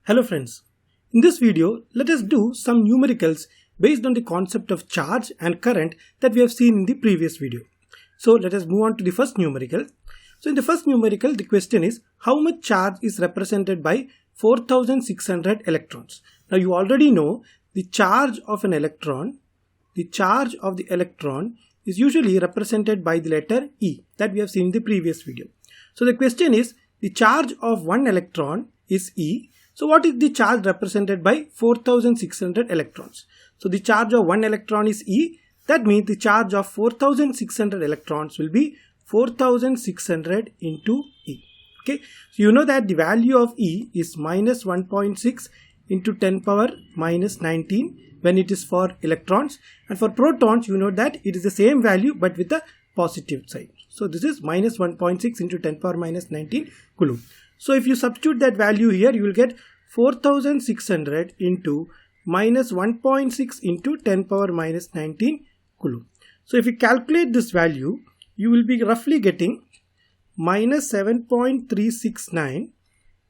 Hello friends, in this video let us do some numericals based on the concept of charge and current that we have seen in the previous video. So let us move on to the first numerical. So in the first numerical the question is how much charge is represented by 4600 electrons. Now you already know the charge of an electron, the charge of the electron is usually represented by the letter E that we have seen in the previous video. So the question is the charge of one electron is E. So what is the charge represented by 4600 electrons? So the charge of one electron is E. That means the charge of 4600 electrons will be 4600 into E. Okay. So you know that the value of E is minus 1.6 into 10 power minus 19 when it is for electrons. And for protons you know that it is the same value but with a positive sign. So this is minus 1.6 into 10 power minus 19 coulomb. So if you substitute that value here, you will get 4600 into minus 1.6 into 10 power minus 19 coulomb. So if you calculate this value, you will be roughly getting minus 7.369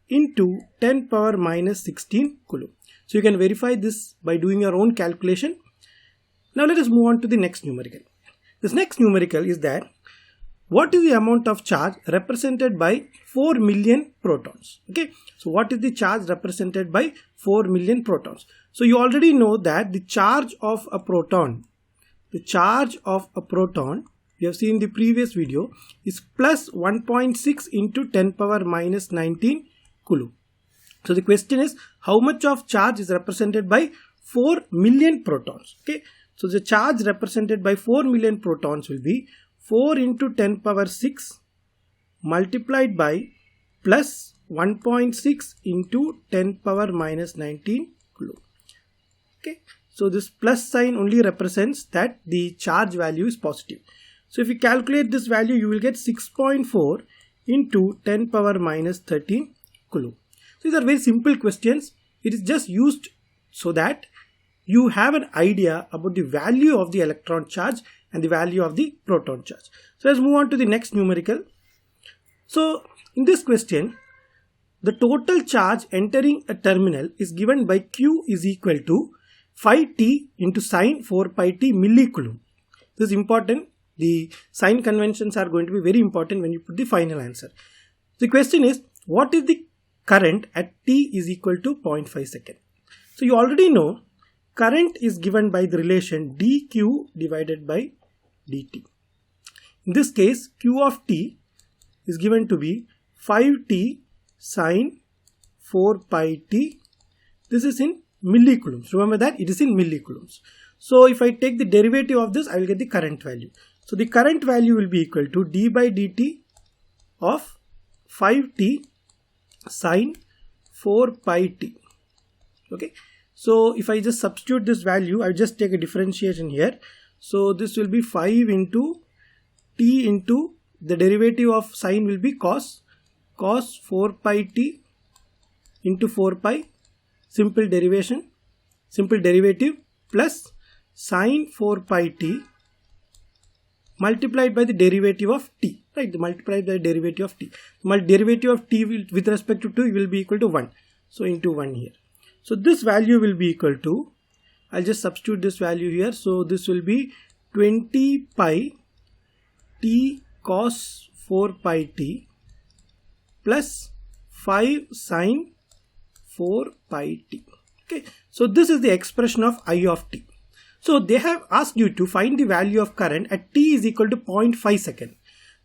into 10 power minus 16 coulomb. So you can verify this by doing your own calculation. Now let us move on to the next numerical. This next numerical is that what is the amount of charge represented by 4 million protons? Okay, so what is the charge represented by 4 million protons? So you already know that the charge of a proton, we have seen in the previous video, is plus 1.6 into 10 power minus 19 coulomb. So the question is how much of charge is represented by 4 million protons? Okay, so the charge represented by 4 million protons will be 4 into 10 power 6 multiplied by plus 1.6 into 10 power minus 19 coulomb. Okay, so this plus sign only represents that the charge value is positive. So if you calculate this value, you will get 6.4 into 10 power minus 13 coulomb. So these are very simple questions. It is just used so that you have an idea about the value of the electron charge and the value of the proton charge. So let's move on to the next numerical. So in this question, the total charge entering a terminal is given by Q is equal to 5t into sine 4 pi t millicoulomb. This is important. The sign conventions are going to be very important when you put the final answer. The question is what is the current at t is equal to 0.5 second. So you already know current is given by the relation dq divided by dt. In this case, q of t is given to be 5t sine 4 pi t. This is in millicoulombs. Remember that it is in millicoulombs. So if I take the derivative of this, I will get the current value. So the current value will be equal to d by dt of 5t sine 4 pi t. Okay. So if I just substitute this value, I just take a differentiation here. So this will be 5 into t into the derivative of sine will be cos 4 pi t into 4 pi, simple derivative plus sine 4 pi t multiplied by the derivative of t, right? Multiplied by the derivative of t. Derivative of t will, with respect to 2 will be equal to 1. So into 1 here. So this value will be equal to, I'll just substitute this value here. So this will be 20 pi t cos 4 pi t plus 5 sine 4 pi t. Okay. So this is the expression of I of t. So they have asked you to find the value of current at t is equal to 0.5 second.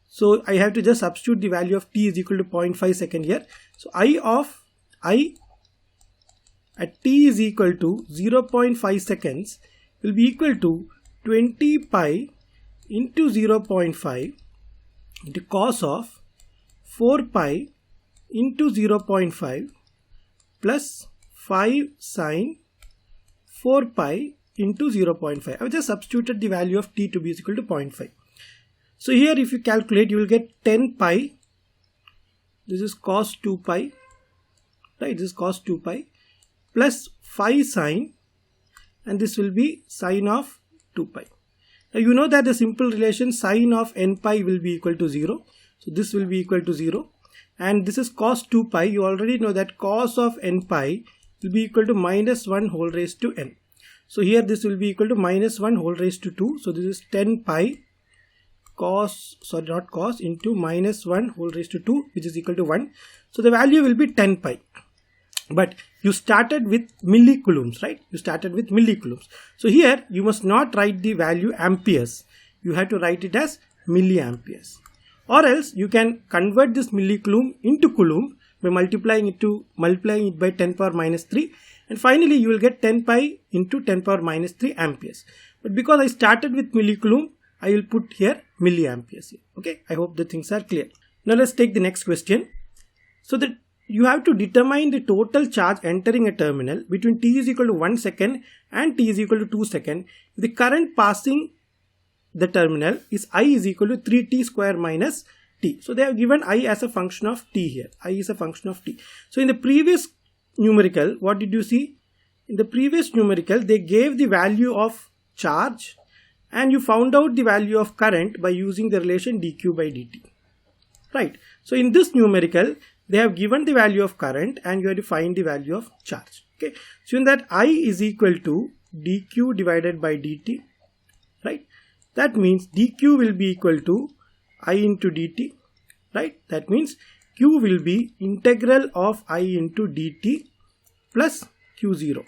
So I have to just substitute the value of t is equal to 0.5 second here. So I of I at t is equal to 0.5 seconds will be equal to 20 pi into 0.5 into cos of 4 pi into 0.5 plus 5 sine 4 pi into 0.5. I have just substituted the value of t to be equal to 0.5. So here if you calculate, you will get 10 pi. This is cos 2 pi. Right, this is cos 2 pi plus 5 sine, and this will be sine of 2 pi. Now you know that the simple relation sine of n pi will be equal to 0. So this will be equal to 0. and this is cos 2 pi. You already know that cos of n pi will be equal to minus 1 whole raised to n. So here this will be equal to minus 1 whole raised to 2. So this is 10 pi into minus 1 whole raised to 2, which is equal to 1. So the value will be 10 pi. But you started with millicoulombs, right? You started with millicoulombs. So here you must not write the value amperes. You have to write it as milliamperes. Or else you can convert this millicoulomb into coulomb by multiplying it by 10 power minus 3. And finally you will get 10 pi into 10 power minus 3 amperes. But because I started with millicoulomb, I will put here milliamperes here. Okay, I hope the things are clear. Now let's take the next question. So that you have to determine the total charge entering a terminal between t is equal to 1 second and t is equal to 2 seconds. The current passing the terminal is I is equal to 3t square minus t. So they have given I as a function of t here. I is a function of t. So in the previous numerical, what did you see? In the previous numerical, they gave the value of charge and you found out the value of current by using the relation dq by dt. Right. So in this numerical, they have given the value of current and you have to find the value of charge. Okay. So in that I is equal to dq divided by dt. Right. That means dq will be equal to I into dt. Right. That means q will be integral of I into dt plus q0.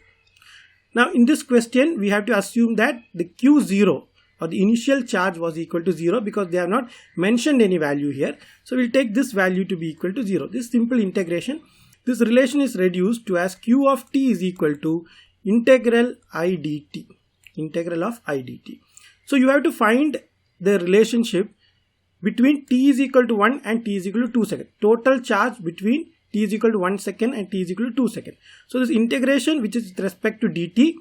Now in this question, we have to assume that the q0 or the initial charge was equal to 0 because they have not mentioned any value here. So we'll take this value to be equal to 0. This simple integration. This relation is reduced to as q of t is equal to integral I dt. Integral of I dt. So you have to find the relationship between t is equal to 1 and t is equal to 2 seconds. Total charge between t is equal to 1 second and t is equal to 2 seconds. So this integration, which is with respect to dt,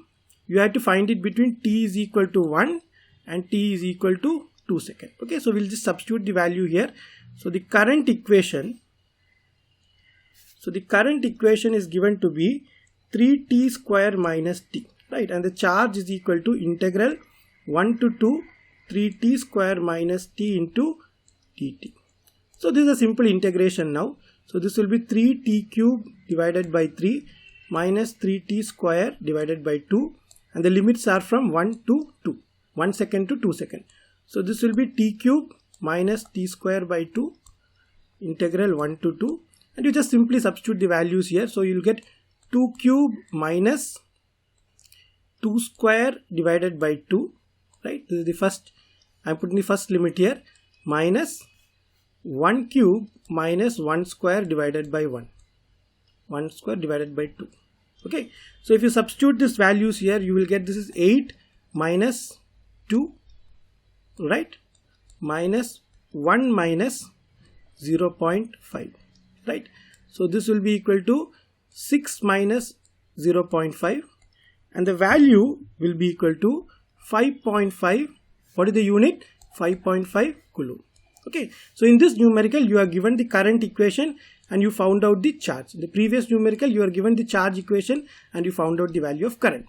you have to find it between t is equal to 1 and t is equal to 2 seconds. Okay, so we'll just substitute the value here. So the current equation is given to be 3t square minus t, right? And the charge is equal to integral 1 to 2 3t square minus t into dt. So this is a simple integration now. So this will be 3t cube divided by 3 minus 3t square divided by 2, and the limits are from 1 to 2. 1 second to 2 seconds. So this will be t cube minus t square by 2 integral 1 to 2, and you just simply substitute the values here. So you will get 2 cube minus 2 square divided by 2, right? This is the first, I am putting the first limit here, minus 1 cube minus 1 square divided by 1. 1 square divided by 2. Okay. So if you substitute these values here, you will get this is 8 minus 2, right, minus 1 minus 0.5, right. So this will be equal to 6 minus 0.5 and the value will be equal to 5.5. What is the unit? 5.5 coulomb. Okay, so in this numerical you are given the current equation and you found out the charge. In the previous numerical you are given the charge equation and you found out the value of current.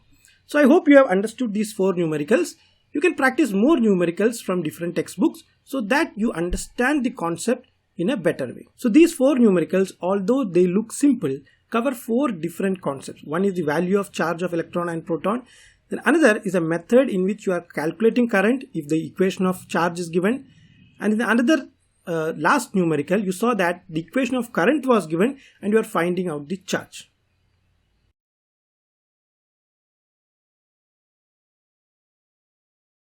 So I hope you have understood these 4 numericals. You can practice more numericals from different textbooks so that you understand the concept in a better way. So these 4 numericals, although they look simple, cover 4 different concepts. One is the value of charge of electron and proton. Then another is a method in which you are calculating current if the equation of charge is given. And in another last numerical, you saw that the equation of current was given and you are finding out the charge.